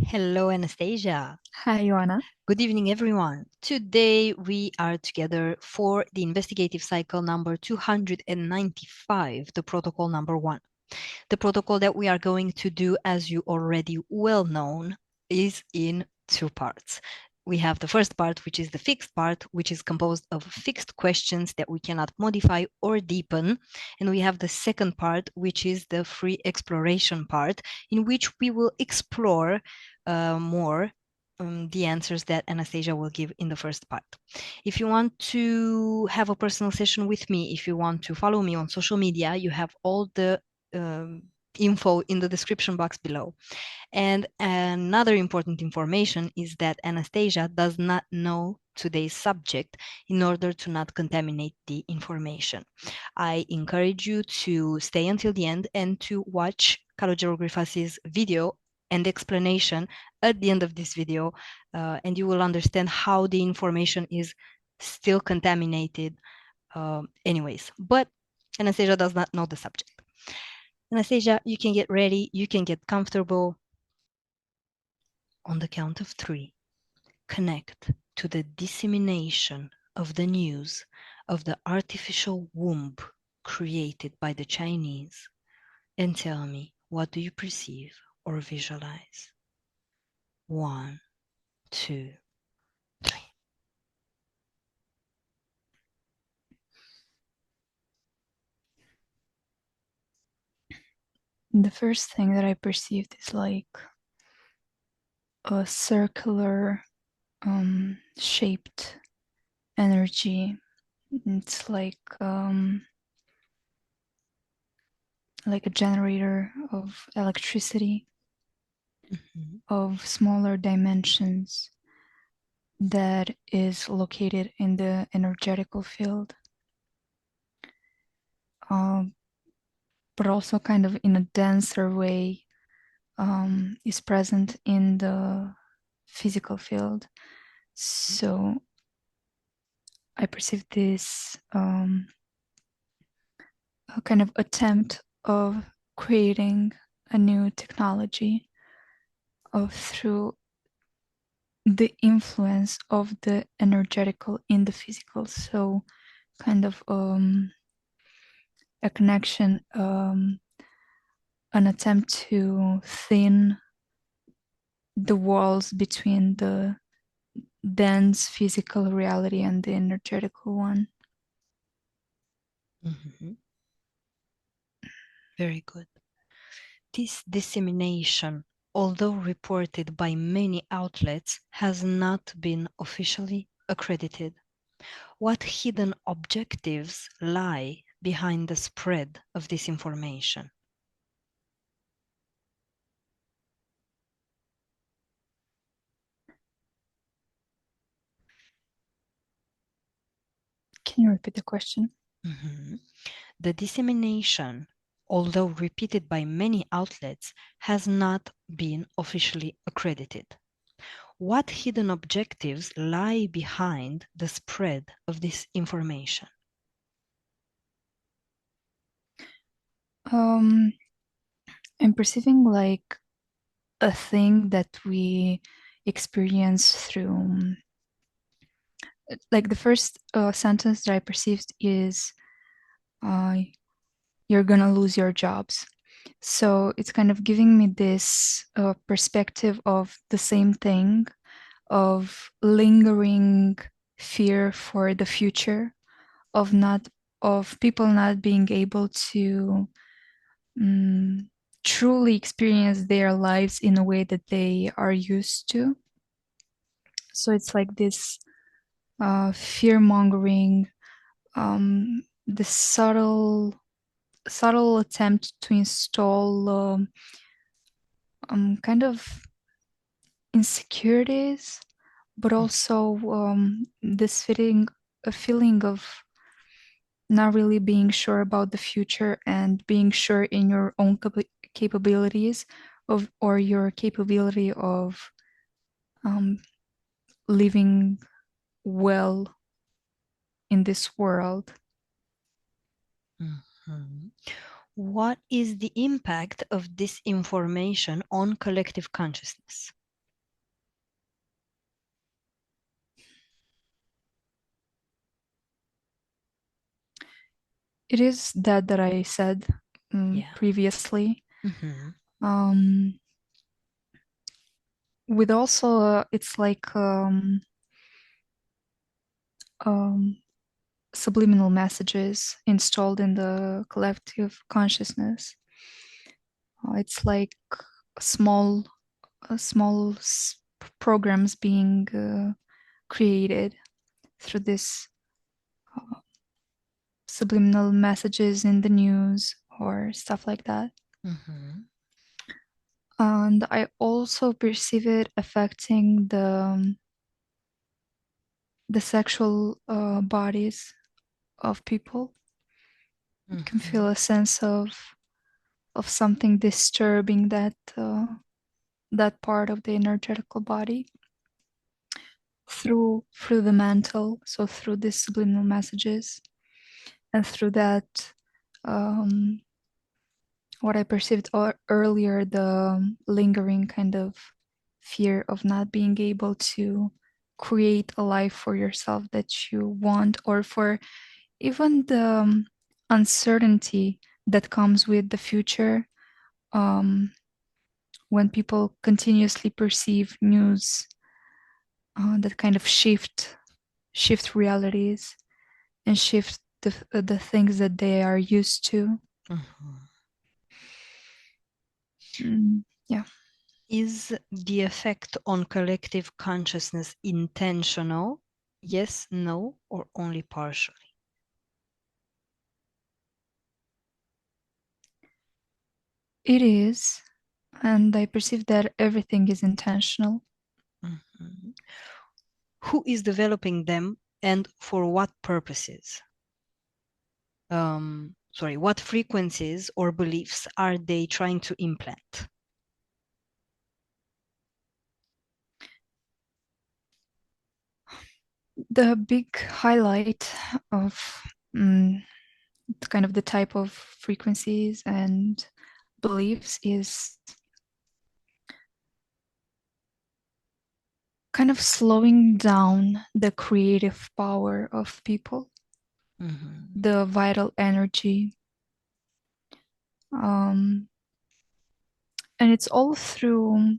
Hello, Anastasia. Hi, Ioana. Good evening, everyone. Today we are together for the investigative cycle number 295, the protocol number 1. The protocol that we are going to do, as you already well known, is in 2 parts. We have the first part, which is the fixed part, which is composed of fixed questions that we cannot modify or deepen. And we have the second part, which is the free exploration part, in which we will explore more the answers that Anastasia will give in the first part. If you want to have a personal session with me, if you want to follow me on social media, you have all the info in the description box below. And another important information is that Anastasia does not know today's subject in order to not contaminate the information. I encourage you to stay until the end and to watch Calogero Grifasi's video and explanation at the end of this video, and you will understand how the information is still contaminated anyways. But Anastasia does not know the subject. Anastasia, you can get ready, you can get comfortable. On the count of 3, connect to the dissemination of the news of the artificial womb created by the Chinese and tell me, what do you perceive or visualize? 1, 2, 3. The first thing that I perceived is like a circular shaped energy. It's like a generator of electricity of smaller dimensions that is located in the energetical field, but also kind of in a denser way is present in the physical field. So I perceive this a kind of attempt of creating a new technology through the influence of the energetical in the physical. So kind of a connection, an attempt to thin the walls between the dense physical reality and the energetical one. Very good. This dissemination, although reported by many outlets, has not been officially accredited. What hidden objectives lie behind the spread of this information? Can you repeat the question? The dissemination, although repeated by many outlets, has not been officially accredited. What hidden objectives lie behind the spread of this information? I'm perceiving like a thing that we experience through, like the first sentence that I perceived is, you're gonna lose your jobs. So it's kind of giving me this perspective of the same thing, of lingering fear for the future, of people not being able to truly experience their lives in a way that they are used to. So it's like this fear mongering, this subtle attempt to install kind of insecurities, but also this a feeling of not really being sure about the future and being sure in your own capabilities or your capability of living well in this world. What is the impact of this information on collective consciousness? It is that I said Yeah. previously. Mm-hmm. With also, it's like um, subliminal messages installed in the collective consciousness. It's like small, small programs being created through this subliminal messages in the news or stuff like that. Mm-hmm. And I also perceive it affecting the sexual bodies of people. You can feel Mm-hmm. a sense of something disturbing that part of the energetical body through the mantle, so through these subliminal messages, and through that, um, what I perceived earlier, the lingering kind of fear of not being able to create a life for yourself that you want, or for even the uncertainty that comes with the future, um, when people continuously perceive news that kind of shift realities and shift the things that they are used to. Mm-hmm. Yeah. Is the effect on collective consciousness intentional? Yes, no, or only partially? It is, and I perceive that everything is intentional. Mhm. Who is developing them and for what purposes? Sorry, what frequencies or beliefs are they trying to implant? The big highlight of kind of the type of frequencies and beliefs is kind of slowing down the creative power of people, Mm-hmm. the vital energy. Um, and it's all through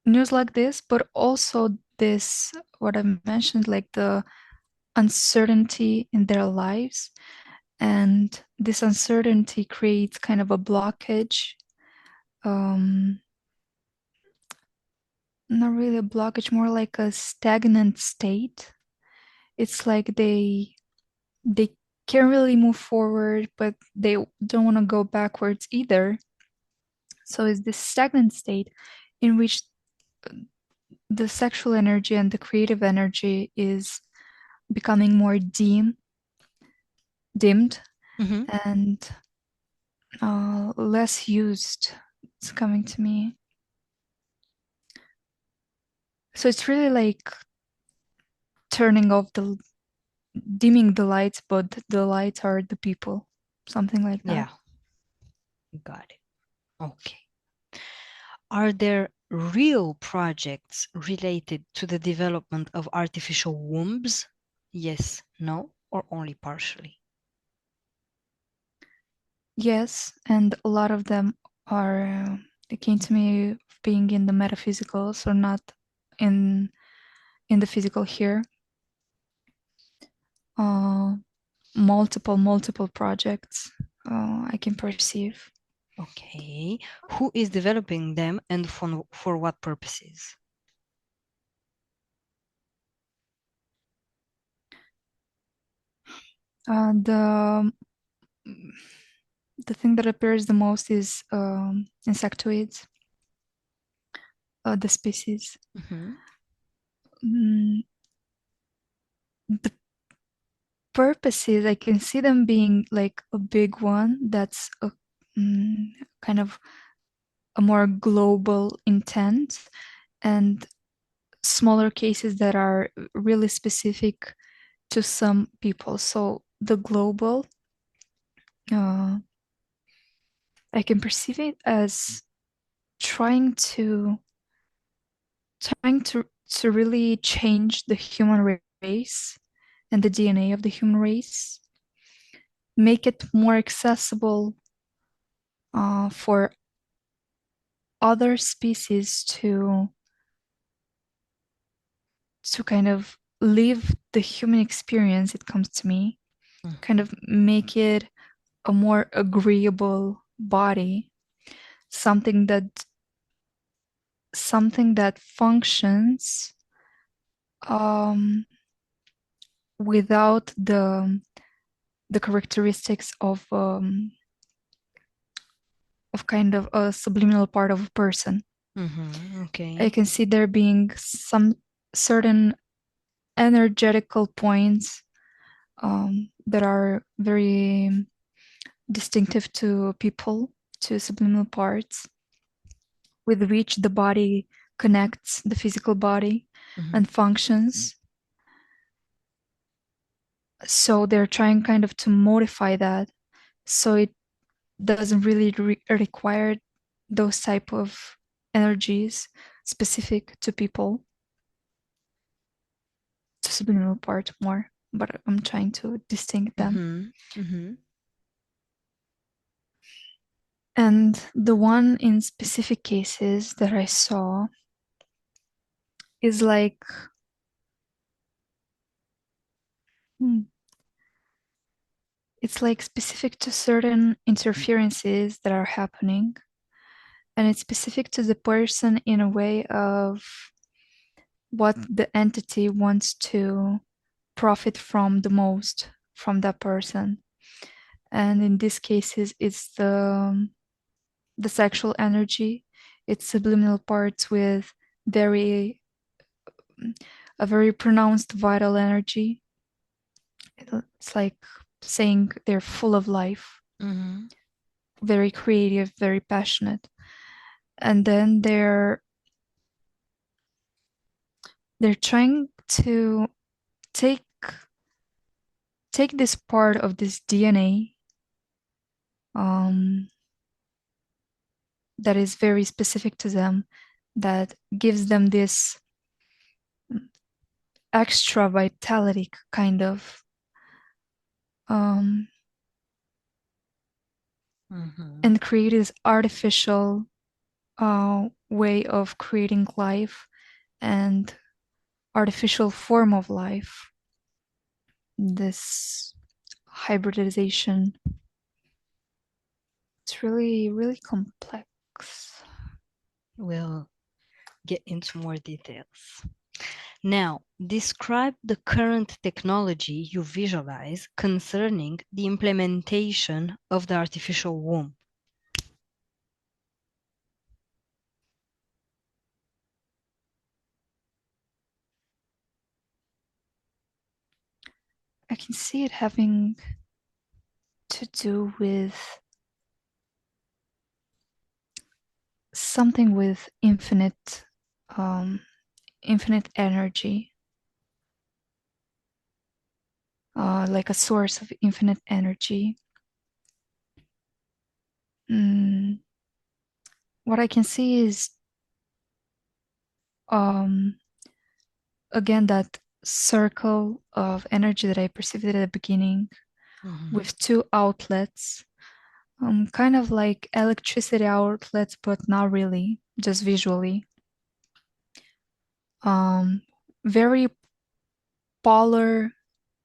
news like this, but also this, what I mentioned, like the uncertainty in their lives. And this uncertainty creates kind of a blockage. Um, Not really a blockage, more like a stagnant state. It's like they can't really move forward, but they don't want to go backwards either. So it's this stagnant state in which the sexual energy and the creative energy is becoming more dimmed Mm-hmm. and less used. It's coming to me. So it's really like turning off dimming the lights, but the lights are the people, something like that. Yeah, got it. Okay. Are there real projects related to the development of artificial wombs? Yes, no, or only partially? Yes, and a lot of them are they came to me being in the metaphysicals or not in the physical here. Uh, multiple projects I can perceive. Okay. Who is developing them and for what purposes? The thing that appears the most is insectoids, the species. Mm-hmm. Mm, the purposes, I can see them being like a big one that's kind of a more global intent, and smaller cases that are really specific to some people. So the global, uh, I can perceive it as trying to trying to really change the human race and the DNA of the human race. make it more accessible for other species to kind of live the human experience, it comes to me, kind of make it a more agreeable body, something that functions without the characteristics of kind of a subliminal part of a person. Okay. I can see there being some certain energetical points that are very distinctive to people, to subliminal parts, with which the body connects, the physical body, and functions. So they're trying kind of to modify that so it doesn't really require those type of energies specific to people, to subliminal part more, but I'm trying to distinct them. And the one in specific cases that I saw is like it's like specific to certain interferences that are happening, and it's specific to the person in a way of what the entity wants to profit from the most from that person. And in these cases, it's the sexual energy, it's subliminal parts with a very pronounced vital energy. It's like saying they're full of life, very creative, very passionate. And then they're trying to take this part of this DNA that is very specific to them, that gives them this extra vitality kind of and create this artificial way of creating life and artificial form of life, this hybridization. It's really, really complex. We'll get into more details. Now, describe the current technology you visualize concerning the implementation of the artificial womb. I can see it having to do with something with infinite energy, like a source of infinite energy. What I can see is again that circle of energy that I perceived at the beginning, with two outlets, kind of like electricity outlets, but not really, just visually. Very polar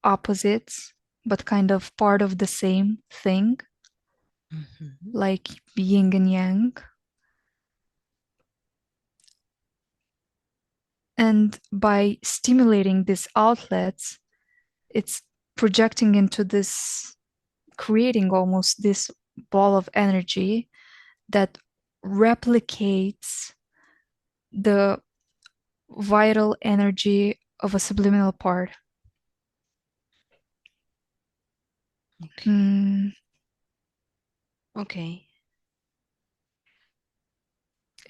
opposites, but kind of part of the same thing, like yin and yang. And by stimulating these outlets, it's projecting into this, creating almost this ball of energy that replicates the vital energy of a subliminal part. Okay.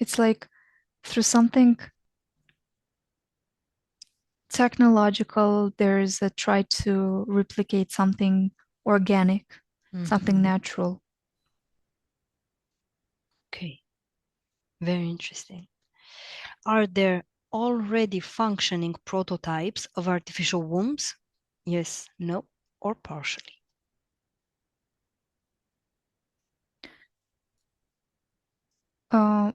It's like through something technological, there's a try to replicate something organic, something natural. Okay. Very interesting. Are there already functioning prototypes of artificial wombs? Yes, no, or partially?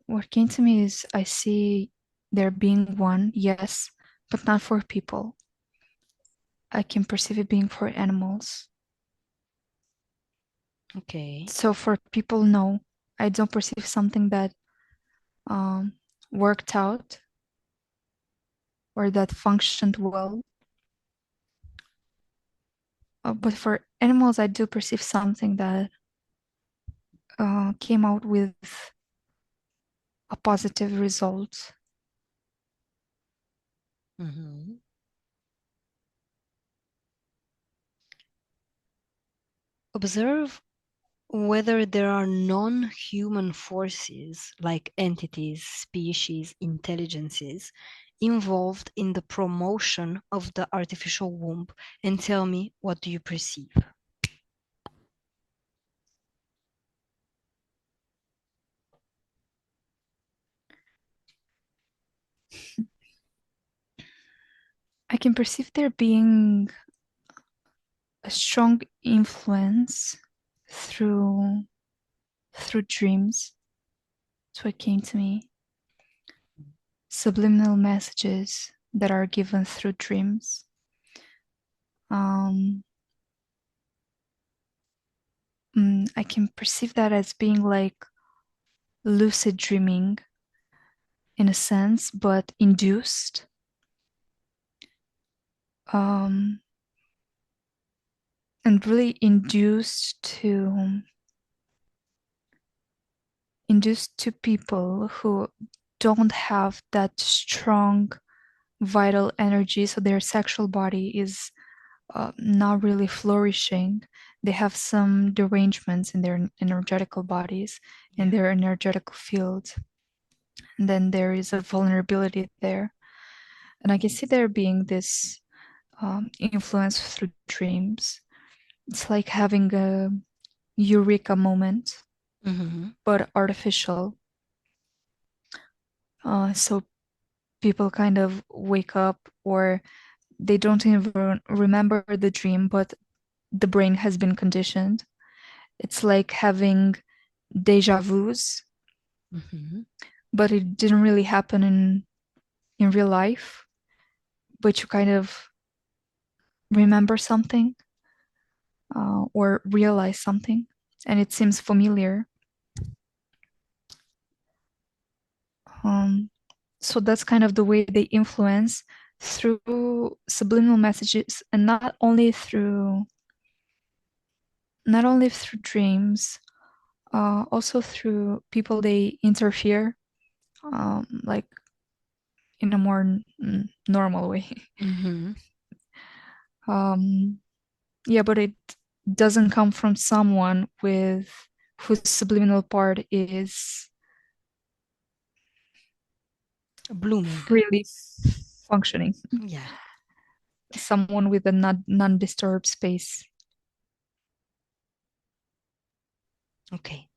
What came to me is I see there being one, yes, but not for people. I can perceive it being for animals. Okay. So for people, no, I don't perceive something that worked out or that functioned well. But for animals, I do perceive something that came out with a positive result. Mm-hmm. Observe whether there are non-human forces like entities, species, intelligences involved in the promotion of the artificial womb, and tell me, what do you perceive? I can perceive there being a strong influence through dreams. That's what came to me. Subliminal messages that are given through dreams. I can perceive that as being like lucid dreaming in a sense, but induced. And really induced to people who don't have that strong vital energy, so their sexual body is not really flourishing. They have some derangements in their energetical bodies, in their energetical field. And then there is a vulnerability there. And I can see there being this influence through dreams. It's like having a eureka moment, but artificial. So people kind of wake up, or they don't even remember the dream, but the brain has been conditioned. It's like having deja vus, but it didn't really happen in real life, but you kind of remember something or realize something, and it seems familiar. So that's kind of the way they influence through subliminal messages, and not only through dreams, also through people they interfere, like in a more normal way. Yeah, but it doesn't come from someone with whose subliminal part is Blooming. freely functioning. Yeah. Someone with a non-disturbed space. Okay.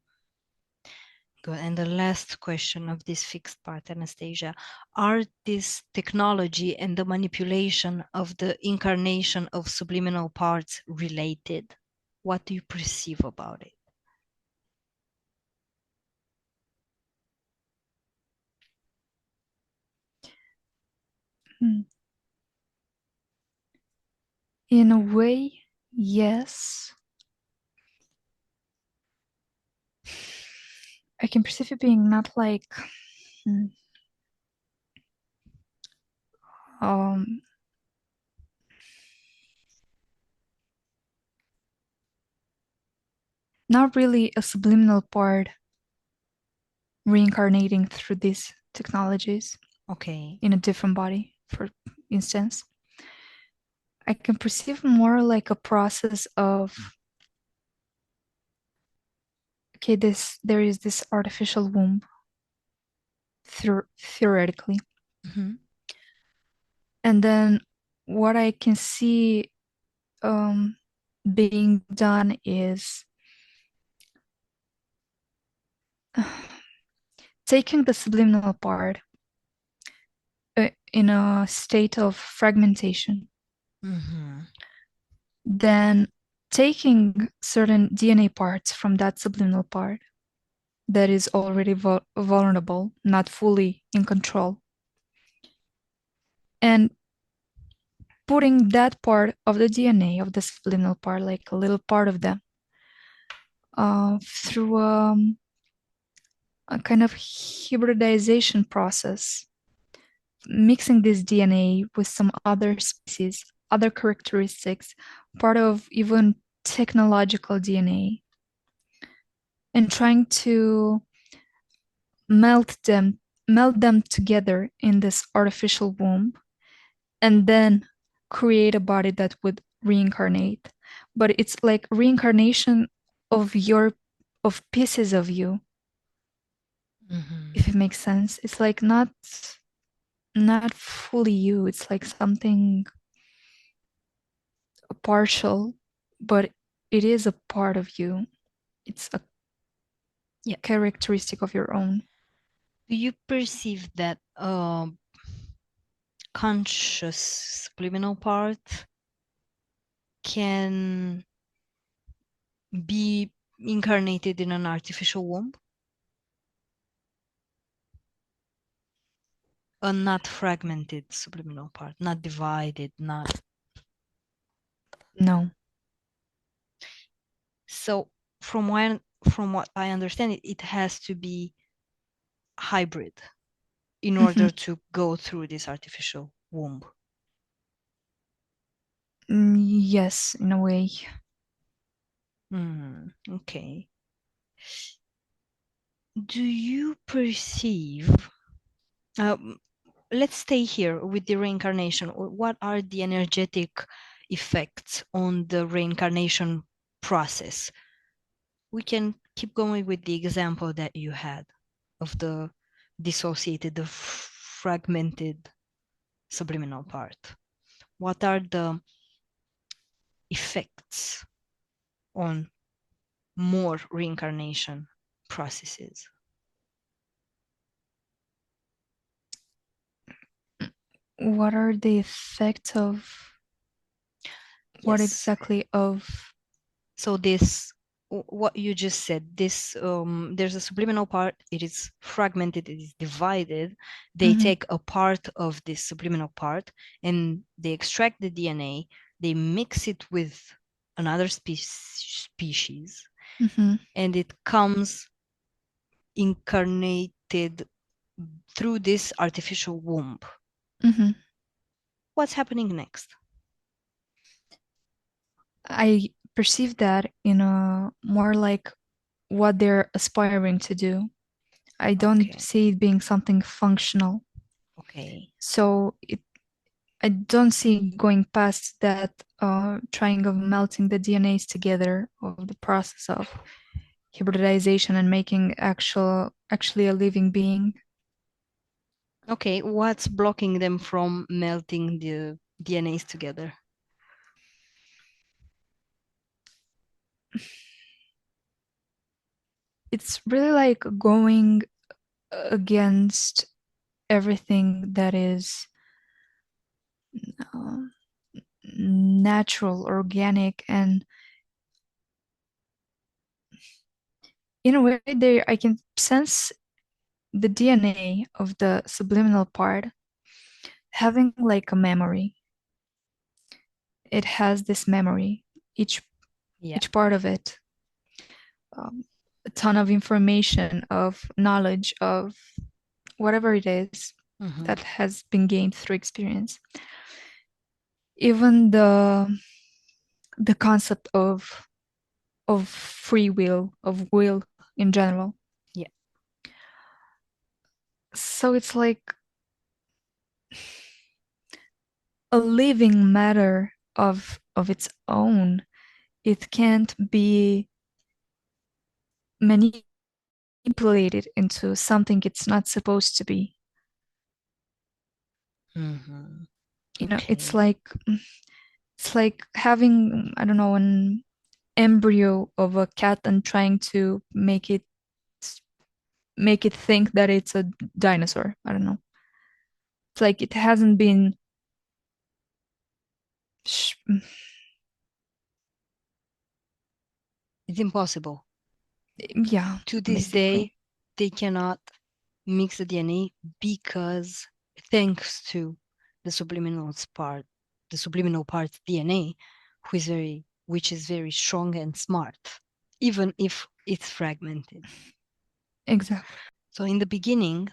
Good. And the last question of this fixed part, Anastasia, are this technology and the manipulation of the incarnation of subliminal parts related? What do you perceive about it? In a way, yes. I can perceive it being not like not really a subliminal part reincarnating through these technologies. Okay. In a different body, for instance. I can perceive more like a process of, okay, there is this artificial womb, theoretically. And then what I can see being done is taking the subliminal part in a state of fragmentation, then taking certain DNA parts from that subliminal part that is already vulnerable, not fully in control. And putting that part of the DNA of the subliminal part, like a little part of them, through a kind of hybridization process, mixing this DNA with some other species, other characteristics, part of even technological DNA, and trying to melt them together in this artificial womb, and then create a body that would reincarnate. But it's like reincarnation of pieces of you, if it makes sense. It's like not fully you. It's like something partial, but it is a part of you. It's a Yeah. characteristic of your own. Do you perceive that conscious subliminal part can be incarnated in an artificial womb? A not fragmented subliminal part, not divided, not. No. So from what I understand, it has to be hybrid in order to go through this artificial womb. Yes, in a way. Okay. Do you perceive, let's stay here with the reincarnation. What are the energetic effects on the reincarnation process? We can keep going with the example that you had of the dissociated, the fragmented subliminal part. What are the effects on more reincarnation processes? What are the effects of what Yes. exactly of? So this, what you just said, this there's a subliminal part, it is fragmented, it is divided. They take a part of this subliminal part and they extract the DNA, they mix it with another species, and it comes incarnated through this artificial womb. What's happening next? I perceive that in a more like what they're aspiring to do. I don't see it being something functional. Okay. So I don't see going past that trying of melting the DNAs together, of the process of hybridization and making actually a living being. Okay, what's blocking them from melting the DNAs together? It's really like going against everything that is natural, organic, and in a way there I can sense the DNA of the subliminal part having like a memory. It has this memory, each part of it, a ton of information, of knowledge, of whatever it is that has been gained through experience. Even the concept of free will, of will in general. Yeah. So it's like a living matter of its own. It can't be manipulated into something it's not supposed to be. You know, it's like having, I don't know, an embryo of a cat and trying to make it think that it's a dinosaur. I don't know. It's like it hasn't been It's impossible. Yeah, To this basically. day, they cannot mix the DNA because thanks to the subliminal part DNA, which is very strong and smart, even if it's fragmented. Exactly. So in the beginning,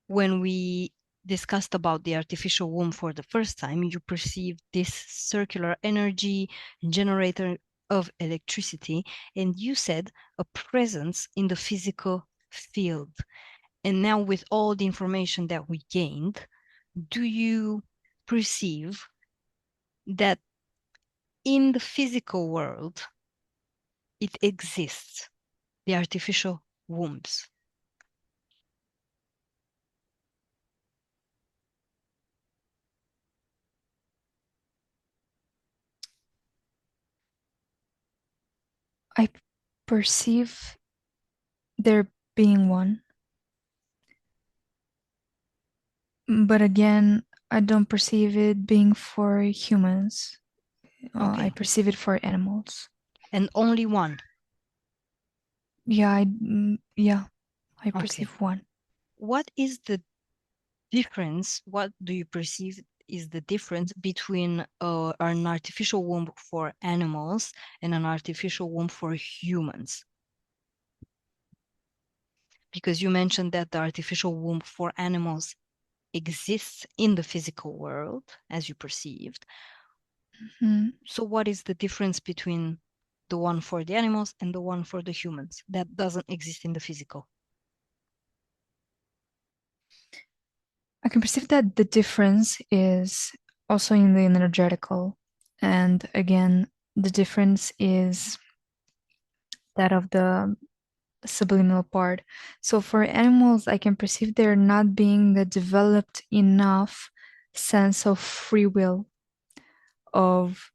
when we discussed about the artificial womb for the first time, you perceived this circular energy generator of electricity, and you said a presence in the physical field. And now, with all the information that we gained, do you perceive that in the physical world it exists, the artificial wombs? I perceive there being one, but again, I don't perceive it being for humans. I Okay. perceive it for animals. And only one. Yeah, I Okay. perceive one. What is the difference? What do you perceive is the difference between an artificial womb for animals and an artificial womb for humans? Because you mentioned that the artificial womb for animals exists in the physical world as you perceived. Mhm. So what is the difference between the one for the animals and the one for the humans that doesn't exist in the physical? I can perceive that the difference is also in the energetical. And again, the difference is that of the subliminal part. So for animals, I can perceive there not being the developed enough sense of free will, of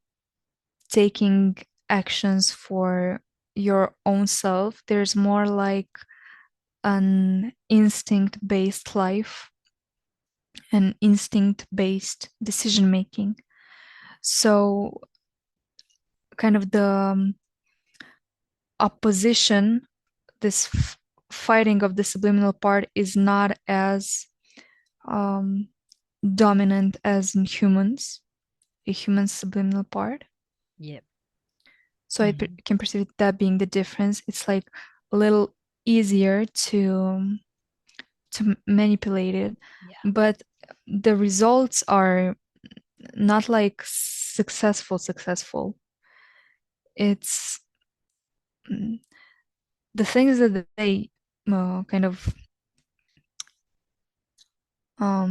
taking actions for your own self. There's more like an instinct based life, an instinct based decision making. So, kind of the opposition, this fighting of the subliminal part is not as um, dominant as in humans, a human subliminal part. Yep. So Mhm. can perceive that being the difference. It's like a little easier to manipulate it, Yeah. but the results are not like successful. It's mm, the things that they kind of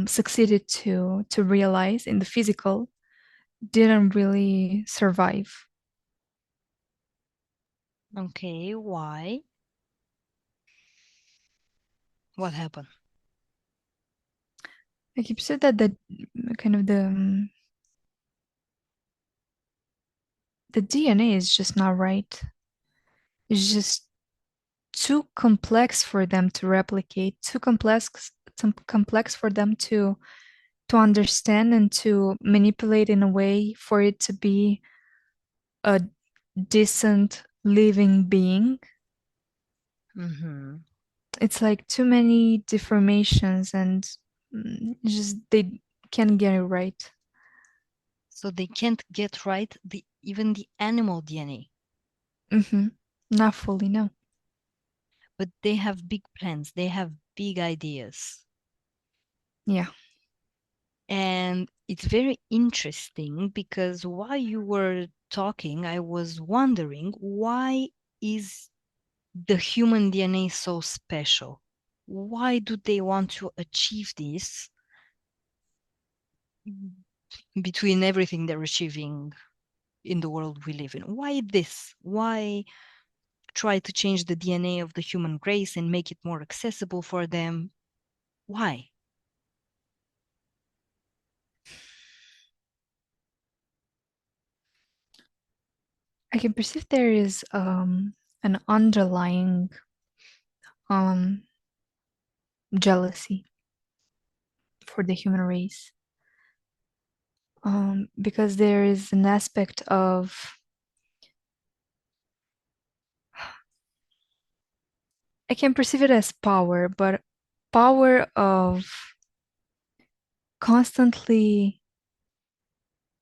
succeeded to realize in the physical didn't really survive. Okay, why? What happened? I keep said that kind of the DNA is just not right. It's just too complex for them to replicate, too complex for them to understand and to manipulate in a way for it to be a decent living being. Hmm. It's like too many deformations and just they can't get it right. So they can't get right even the animal DNA, Mm-hmm. Not fully, no. but they have big plans. They have big ideas. Yeah. And it's very interesting because while you were talking, I was wondering why is the human DNA so special? Why do they want to achieve this between everything they're achieving in the world we live in? Why this? Why try to change the DNA of the human race and make it more accessible for them? Why? I can perceive there is an underlying um jealousy for the human race. Because there is an aspect of I can perceive it as power, but power of constantly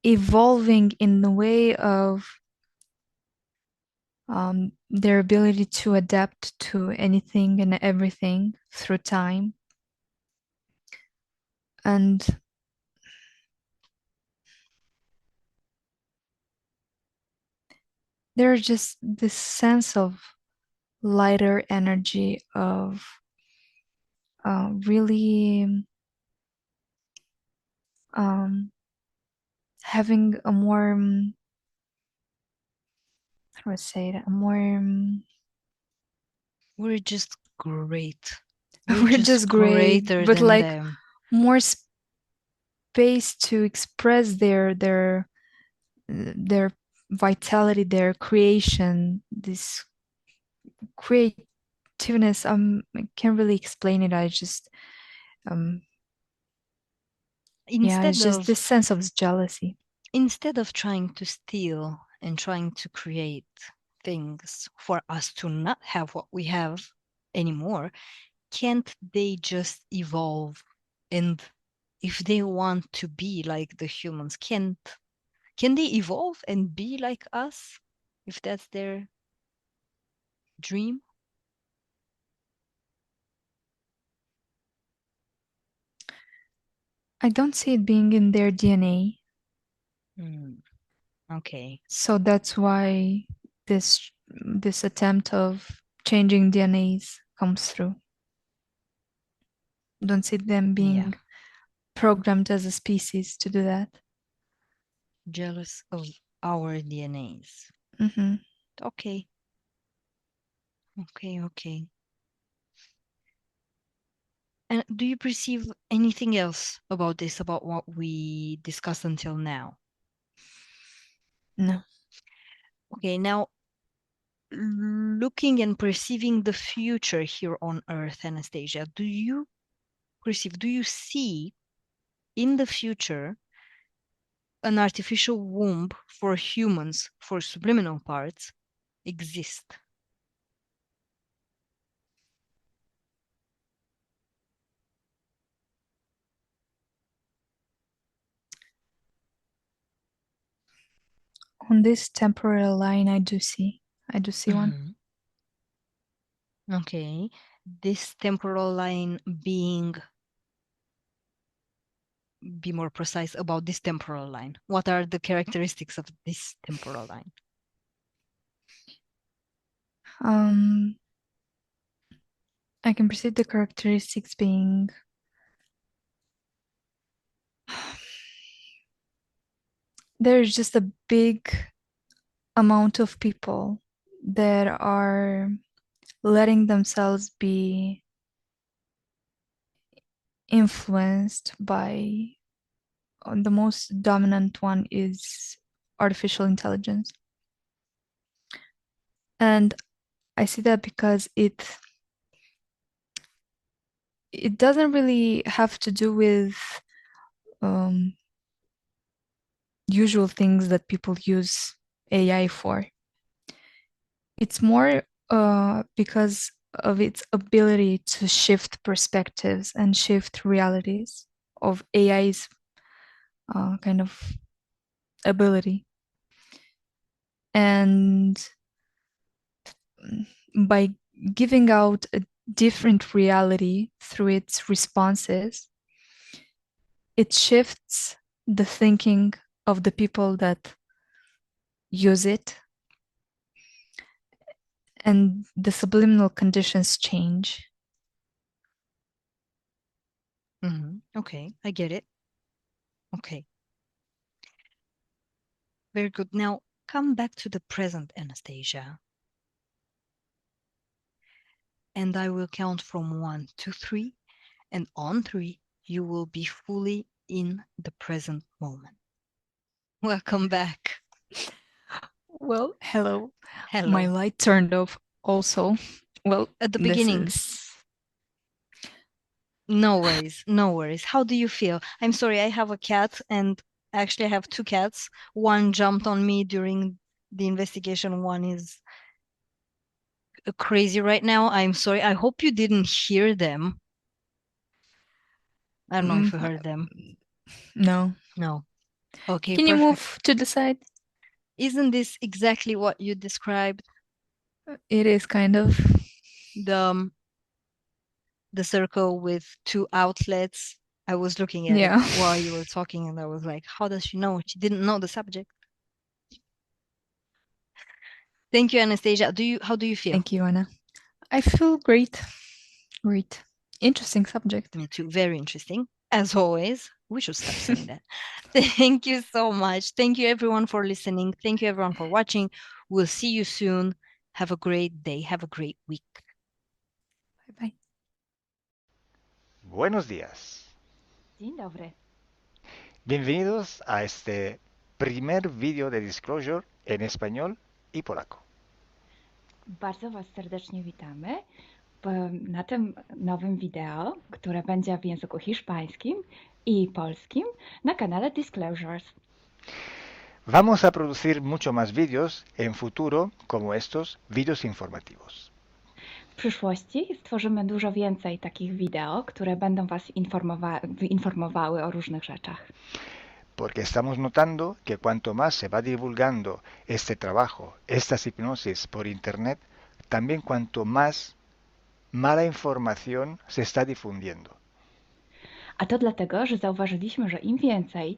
evolving in the way of their ability to adapt to anything and everything through time. And there's just this sense of lighter energy of really having a more, how do I say it, a more, We're just great. we're just great, greater but than like them. more space to express their vitality, their creation, this creativeness. I can't really explain it. I just yeah, it's Instead just this of sense of jealousy. instead of trying to steal and trying to create things for us to not have what we have anymore, can't they just evolve? And if they want to be like the humans, can they evolve and be like us if that's their dream? I don't see it being in their DNA. Okay. So that's why this attempt of changing DNAs comes through. Don't see them Yeah. being programmed as a species to do that. Jealous of our DNAs. Mm-hmm. Okay. Okay. And do you perceive anything else about this, about what we discussed until now? No. Okay, now looking and perceiving the future here on Earth, Anastasia, do you see in the future an artificial womb for humans, for subliminal parts, exist? On this temporal line, I do see one. Okay, this temporal line being, be more precise about this temporal line. What are the characteristics of this temporal line? I can perceive the characteristics being there's just a big amount of people that are letting themselves be influenced by the most dominant one is artificial intelligence. And I see that because it doesn't really have to do with usual things that people use AI for. It's more because of its ability to shift perspectives and shift realities of AI's kind of ability. And by giving out a different reality through its responses, it shifts the thinking of the people that use it, and the subliminal conditions change. Okay, I get it. Okay, very good. Now come back to the present, Anastasia. And I will count from 1 to 3. And on 3, you will be fully in the present moment. Welcome back. Well, hello. My Hello. light turned off also. Well, At the this beginning, is no worries, no worries. How do you feel? I'm sorry, I have a cat, and actually I have two cats. One jumped on me during the investigation. One is crazy right now. I'm sorry. I hope you didn't hear them. I don't know if you heard them. No. No. Okay, Can you perfect. move to the side? Isn't this exactly what you described? It is kind of. The circle with two outlets. I was looking at Yeah. it while you were talking, and I was like, how does she know? She didn't know the subject. Thank you, Anastasia. How do you feel? Thank you, Anna. I feel great. Great. Interesting subject. Me too. Very interesting. As always, we should stop saying that. Thank you so much. Thank you, everyone, for listening. Thank you, everyone, for watching. We'll see you soon. Have a great day. Have a great week. Bye bye. Buenos días. Dzień dobry. Bienvenidos a este primer vídeo de Disclosure en español y polaco. Bardzo Was serdecznie witamy na tym nowym wideo, które będzie w języku hiszpańskim i polskim na kanale Disclosures. Vamos a producir mucho más vídeos en futuro como estos vídeos informativos. W przyszłości stworzymy dużo więcej takich wideo, które będą Was informowały o różnych rzeczach. Porque estamos notando que cuanto más se va divulgando este trabajo, estas hipnosis por internet, también cuanto más mala información se está difundiendo. A to dlatego, że zauważyliśmy, że im więcej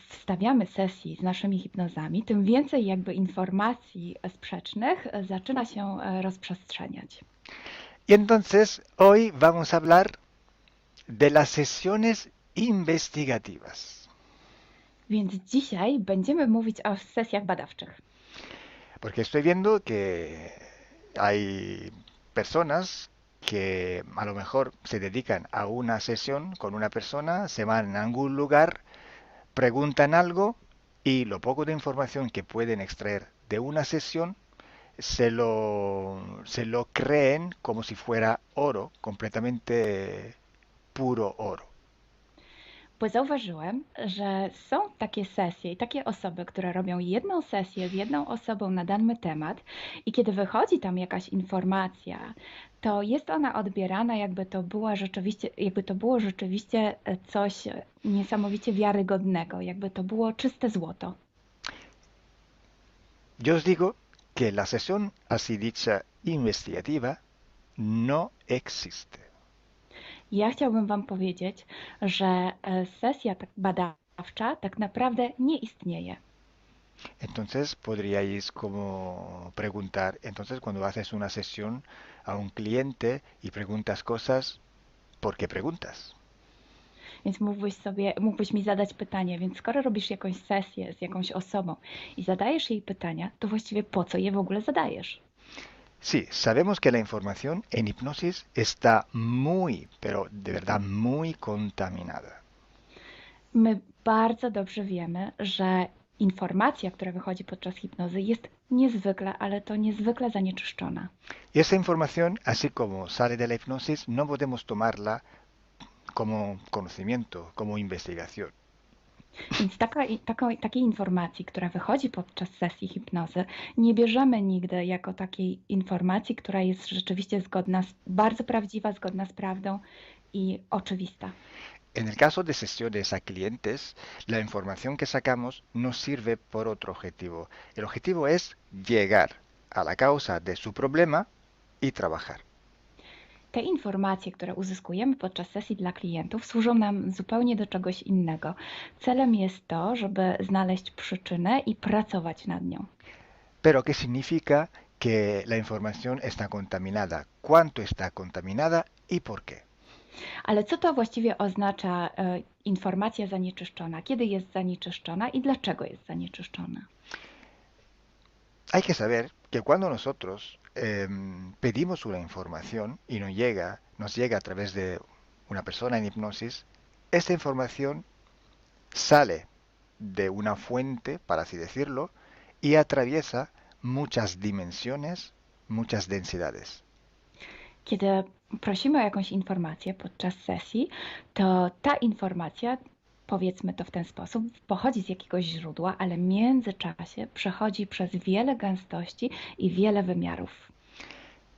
wstawiamy sesji z naszymi hipnozami, tym więcej jakby informacji sprzecznych zaczyna się rozprzestrzeniać. Y entonces hoy vamos a hablar de las sesiones investigativas. Więc dzisiaj będziemy mówić o sesjach badawczych. Porque estoy viendo que hay personas que a lo mejor se dedican a una sesión con una persona, se van a algún lugar, preguntan algo y lo poco de información que pueden extraer de una sesión se lo creen como si fuera oro, completamente puro oro. Bo zauważyłem, że są takie sesje i takie osoby, które robią jedną sesję z jedną osobą na dany temat i kiedy wychodzi tam jakaś informacja, to jest ona odbierana, jakby to było rzeczywiście coś niesamowicie wiarygodnego, jakby to było czyste złoto. Yo os digo que la sesión así dicha investigativa no existe. Ja chciałbym Wam powiedzieć, że sesja badawcza tak naprawdę nie istnieje. Entonces podríais como preguntar, entonces cuando haces una sesión a un cliente y preguntas cosas, ¿por qué preguntas? Więc mógłbyś mi zadać pytanie, więc skoro robisz jakąś sesję z jakąś osobą i zadajesz jej pytania, to właściwie po co je w ogóle zadajesz? Sí, sabemos que la información en hipnosis está muy, pero de verdad muy contaminada. My bardzo dobrze wiemy, że informacja, która wychodzi podczas hipnozy jest niezwykle, ale to niezwykle zanieczyszczona. Y esa información, así como sale de la hipnosis, no podemos tomarla como conocimiento, como investigación. Więc takiej informacji, która wychodzi podczas sesji hipnozy, nie bierzemy nigdy jako takiej informacji, która jest rzeczywiście bardzo prawdziwa, zgodna z prawdą i oczywista. En el caso de sesiones a clientes, la información que sacamos nos sirve por otro objetivo. El objetivo es llegar a la causa de su problema y trabajar. Te informacje, które uzyskujemy podczas sesji dla klientów, służą nam zupełnie do czegoś innego. Celem jest to, żeby znaleźć przyczynę i pracować nad nią. Pero ¿qué significa que la información está contaminada? ¿Cuánto está contaminada y por qué? Ale co to właściwie oznacza informacja zanieczyszczona? Kiedy jest zanieczyszczona i dlaczego jest zanieczyszczona? Hay que saber que cuando nosotros pedimos una información y nos llega a través de una persona en hipnosis, esta información sale de una fuente, para así decirlo, y atraviesa muchas dimensiones, muchas densidades. Kiedy prosimy o jakąś informację podczas sesji, to ta informacja, powiedzmy to w ten sposób, pochodzi z jakiegoś źródła, ale w międzyczasie przechodzi przez wiele gęstości i wiele wymiarów.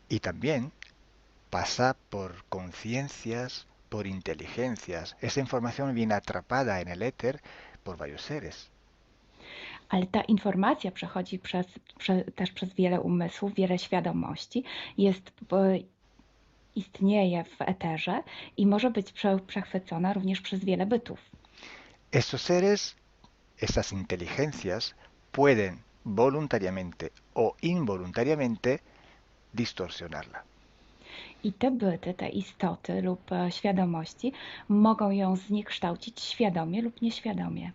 y también pasa por conciencias, por inteligencias. Esa información viene atrapada en el éter por varios seres. Ale ta informacja przechodzi też przez wiele umysłów, wiele świadomości, istnieje w eterze i może być przechwycona również przez wiele bytów. Estos seres, estas inteligencias, pueden voluntariamente o involuntariamente distorsionarla. I te byty, te istoty lub świadomości mogą ją zniekształcić świadomie lub nieświadomie.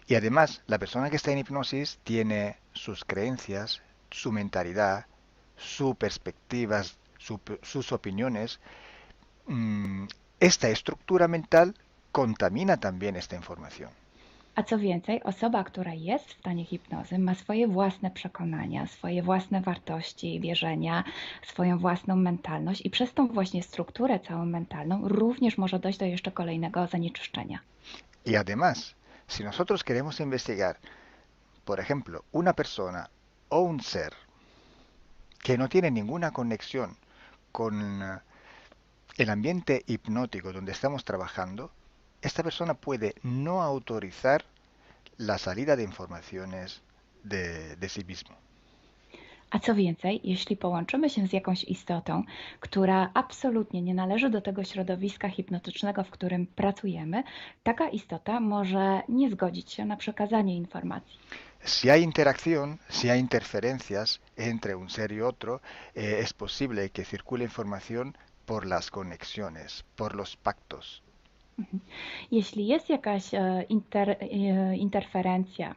Y además, la persona que está en hipnosis tiene sus creencias, su mentalidad, sus perspectivas, sus opiniones. Esta estructura mental contamina también esta información. A co więcej, osoba, która jest w stanie hipnozy, ma swoje własne przekonania, swoje własne wartości, wierzenia, swoją własną mentalność i przez tą właśnie strukturę całą mentalną również może dojść do jeszcze kolejnego zanieczyszczenia. Y además, si nosotros queremos investigar, por ejemplo, una persona o un ser que no tiene ninguna conexión con el ambiente hipnótico donde estamos trabajando, esta persona puede no autorizar la salida de informaciones de sí mismo. A co więcej, jeśli połączymy się z jakąś istotą, która absolutnie nie należy do tego środowiska hipnotycznego, w którym pracujemy, taka istota może nie zgodzić się na przekazanie informacji. Si hay interacción, si hay interferencias entre un ser y otro, es posible que circule información por las conexiones, por los pactos. Jeśli jest jakaś interferencja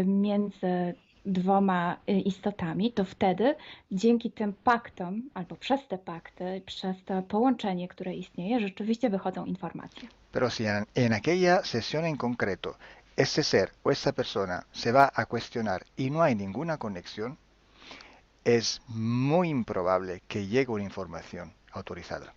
między dwoma istotami, to wtedy dzięki tym paktom, albo przez te pakty, przez to połączenie, które istnieje, rzeczywiście wychodzą informacje. Pero si en aquella sesión en concreto ese ser o esa persona se va a cuestionar y no hay ninguna conexión, es muy improbable que llegue una información autorizada.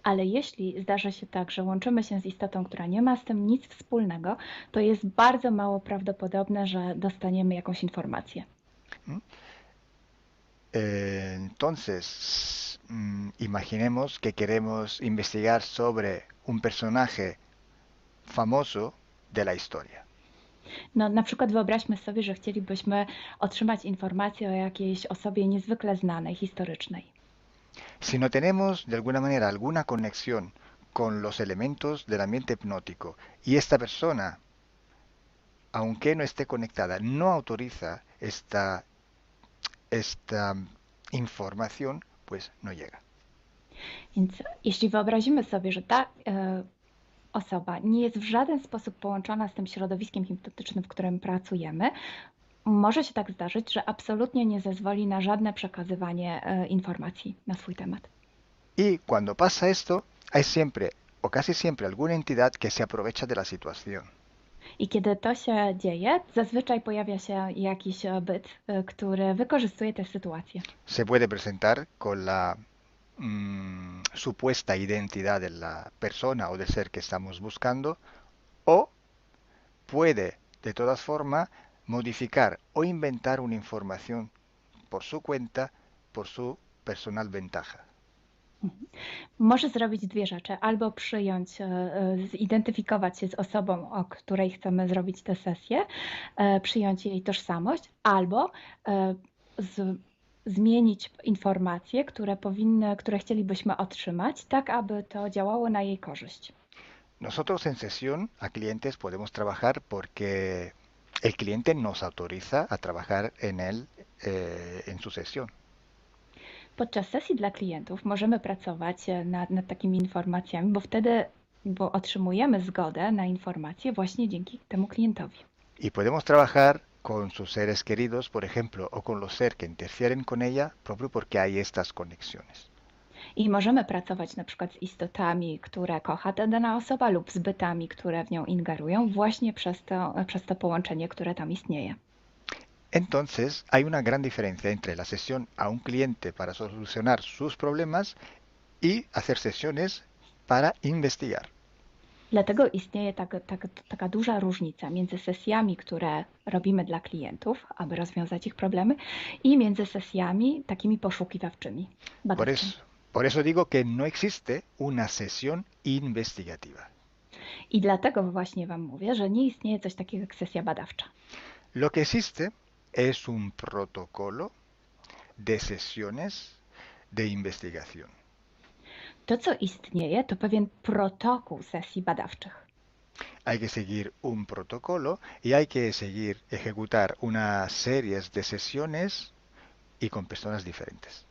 Ale jeśli zdarza się tak, że łączymy się z istotą, która nie ma z tym nic wspólnego, to jest bardzo mało prawdopodobne, że dostaniemy jakąś informację. Entonces, imaginemos que queremos investigar sobre un personaje famoso de la historia. No, na przykład wyobraźmy sobie, że chcielibyśmy otrzymać informację o jakiejś osobie niezwykle znanej, historycznej. Si no tenemos de alguna manera alguna conexión con los elementos del ambiente hipnótico y esta persona, aunque no esté conectada, no autoriza esta información, pues no llega. Więc jeśli wyobrazimy sobie, że ta osoba nie jest w żaden sposób połączona z tym środowiskiem hipnotycznym, w którym pracujemy, może się tak zdarzyć, że absolutnie nie zezwoli na żadne przekazywanie informacji na swój temat. Y cuando pasa esto, hay siempre o casi siempre alguna entidad que se aprovecha de la situación. I kiedy to się dzieje, zazwyczaj pojawia się jakiś byt, który wykorzystuje tę sytuację. Se puede presentar con la supuesta identidad de la persona o del ser que estamos buscando, o puede de todas formas modificar o inventar una información por su cuenta, por su personal ventaja. Może zrobić dwie rzeczy. Albo przyjąć, zidentyfikować się z osobą, o której chcemy zrobić tę sesję, przyjąć jej tożsamość, albo zmienić informacje, które chcielibyśmy otrzymać, tak aby to działało na jej korzyść. Nosotros en sesión a clientes podemos trabajar porque el cliente nos autoriza a trabajar en él en su sesión. Podczas sesji dla klientów możemy pracować nad takimi informacjami, bo otrzymujemy zgodę na informacje właśnie dzięki temu klientowi. Y podemos trabajar con sus seres queridos, por ejemplo, o con los seres que interfieren con ella, propio porque hay estas conexiones. I możemy pracować na przykład z istotami, które kocha ta dana osoba, lub z bytami, które w nią ingerują, właśnie przez to połączenie, które tam istnieje. Entonces, hay una gran diferencia entre la sesión a un cliente para solucionar sus problemas y hacer sesiones para investigar. Dlatego istnieje taka duża różnica między sesjami, które robimy dla klientów, aby rozwiązać ich problemy, i między sesjami takimi poszukiwawczymi, Por badawczymi. eso, por eso digo que no existe una sesión investigativa. I dlatego właśnie Wam mówię, że nie istnieje coś takiego jak sesja badawcza. Lo que existe es un protocolo de sesiones de investigación. To, co istnieje, to pewien protokół sesji badawczych. Hay que seguir un protocolo y hay que seguir, ejecutar unas series de sesiones y con personas diferentes.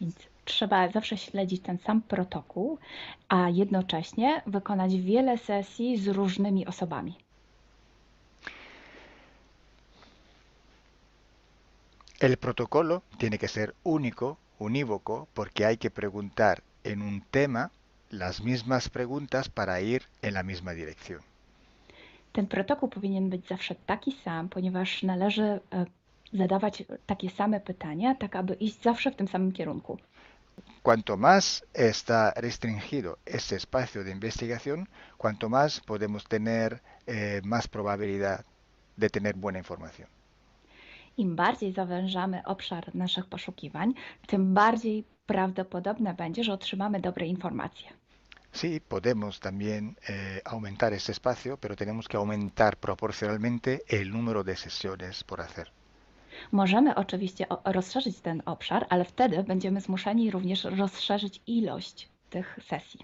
Więc trzeba zawsze śledzić ten sam protokół, a jednocześnie wykonać wiele sesji z różnymi osobami. El protocolo tiene que ser único, unívoco, porque hay que preguntar en un tema las mismas preguntas para ir en la misma dirección. Ten protokół powinien być zawsze taki sam, ponieważ należy zadawać takie same pytania, tak aby iść zawsze w tym samym kierunku. Cuanto más está restringido ese espacio de investigación, cuanto más podemos tener más probabilidad de tener buena información. Im bardziej zawężamy obszar naszych poszukiwań, tym bardziej prawdopodobne będzie, że otrzymamy dobre informacje. Sí, podemos también aumentar ese espacio, pero tenemos que aumentar proporcionalmente el número de sesiones por hacer. Możemy oczywiście rozszerzyć ten obszar, ale wtedy będziemy zmuszeni również rozszerzyć ilość tych sesji.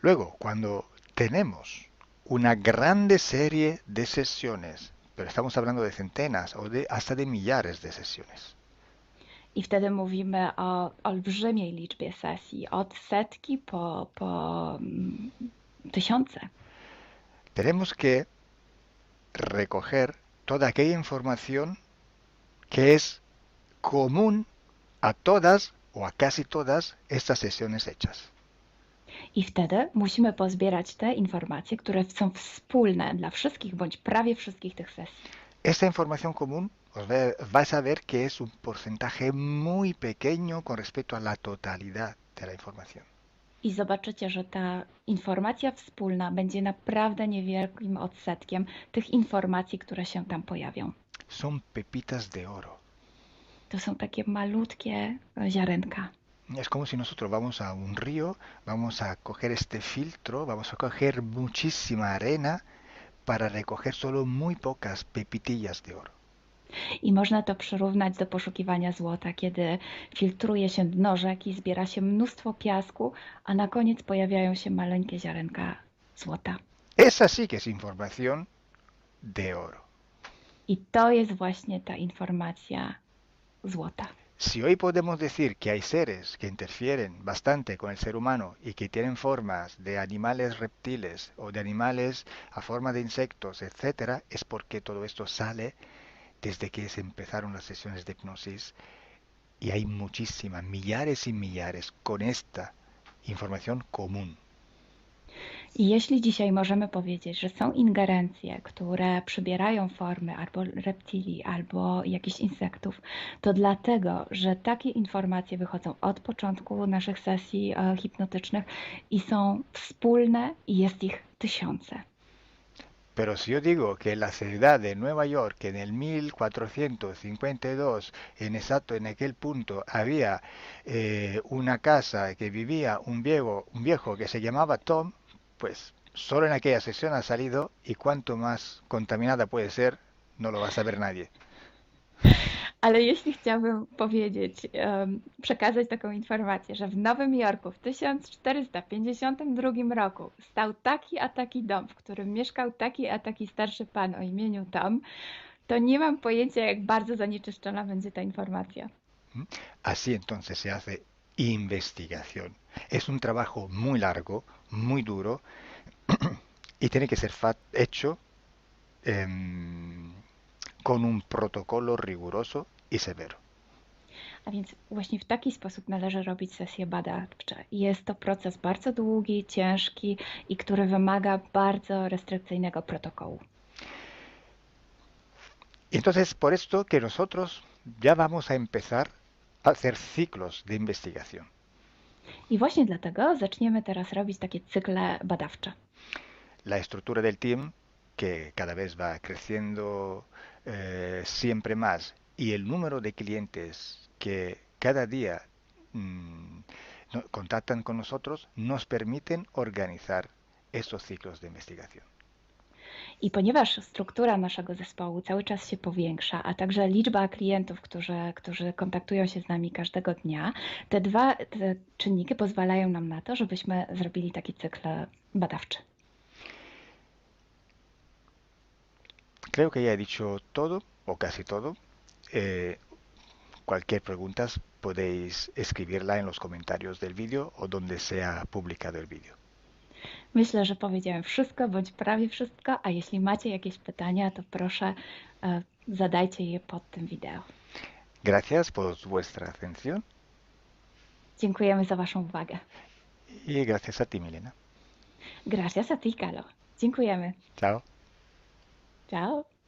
Luego, cuando tenemos una grande serie de sesiones, pero estamos hablando de centenas o hasta de millares de sesiones. I wtedy mówimy o olbrzymiej liczbie sesji, od setki po tysiące. Tenemos que recoger toda aquella información que es común a todas o a casi todas estas sesiones hechas. I wtedy musimy pozbierać te informacje, które są wspólne dla wszystkich bądź prawie wszystkich tych sesji. Esta información común vais a ver que es un porcentaje muy pequeño con respecto a la totalidad de la información. I zobaczycie, że ta informacja wspólna będzie naprawdę niewielkim odsetkiem tych informacji, które się tam pojawią. Son pepitas de oro. To są takie malutkie ziarenka. Es como si nosotros vamos a un río, vamos a coger este filtro, vamos a coger muchísima arena para recoger solo muy pocas pepitillas de oro. I można to przyrównać do poszukiwania złota, kiedy filtruje się dno rzeki, zbiera się mnóstwo piasku, a na koniec pojawiają się maleńkie ziarenka złota. Esa sí que es información de oro. I to jest właśnie ta informacja złota. Si hoy podemos decir que hay seres que interfieren bastante con el ser humano y que tienen formas de animales reptiles o de animales a forma de insectos, etcétera, es porque todo esto sale desde que se empezaron las sesiones de hipnosis y hay muchísimas, millares y millares con esta información común. I jeśli dzisiaj możemy powiedzieć, że są ingerencje, które przybierają formy albo reptilii, albo jakichś insektów, to dlatego, że takie informacje wychodzą od początku naszych sesji hipnotycznych i są wspólne i jest ich tysiące. Pero si yo digo que en la ciudad de Nueva York, en el 1452, en aquel punto, había una casa que vivía un viejo que se llamaba Tom, pues solo en aquella sesión ha salido, y cuanto más contaminada puede ser, no lo va a saber nadie. Ale jeśli chciałbym powiedzieć, przekazać taką informację, że w Nowym Jorku w 1452 roku stał taki a taki dom, w którym mieszkał taki a taki starszy pan o imieniu Tom, to nie mam pojęcia, jak bardzo zanieczyszczona będzie ta informacja. Así entonces se hace investigación. Es un trabajo muy largo, muy duro, y tiene que ser hecho con un protocolo riguroso y severo. A więc właśnie w taki sposób należy robić sesje badawcze. Jest to proces bardzo długi, ciężki i który wymaga bardzo restrykcyjnego protokołu. Entonces, por esto que nosotros ya vamos a empezar a hacer ciclos de investigación. I właśnie dlatego zaczniemy teraz robić takie cykle badawcze. La estructura del team, que cada vez va creciendo siempre más, y el número de clientes que cada día contactan con nosotros, nos permiten organizar estos ciclos de investigación. I ponieważ struktura naszego zespołu cały czas się powiększa, a także liczba klientów, którzy kontaktują się z nami każdego dnia, te czynniki pozwalają nam na to, żebyśmy zrobili taki cykl badawczy. Creo que ya he dicho todo, o casi todo. Cualquier pregunta podéis escribirla en los comentarios del vídeo o donde sea publicado el vídeo. Myślę, że powiedziałem wszystko, bądź prawie wszystko, a jeśli macie jakieś pytania, to proszę zadajcie je pod tym wideo. Gracias por vuestra atención. Dziękujemy za Waszą uwagę. Y gracias a ti, Milena. Gracias a ti, Kalo. Dziękujemy. Chao. Ciao.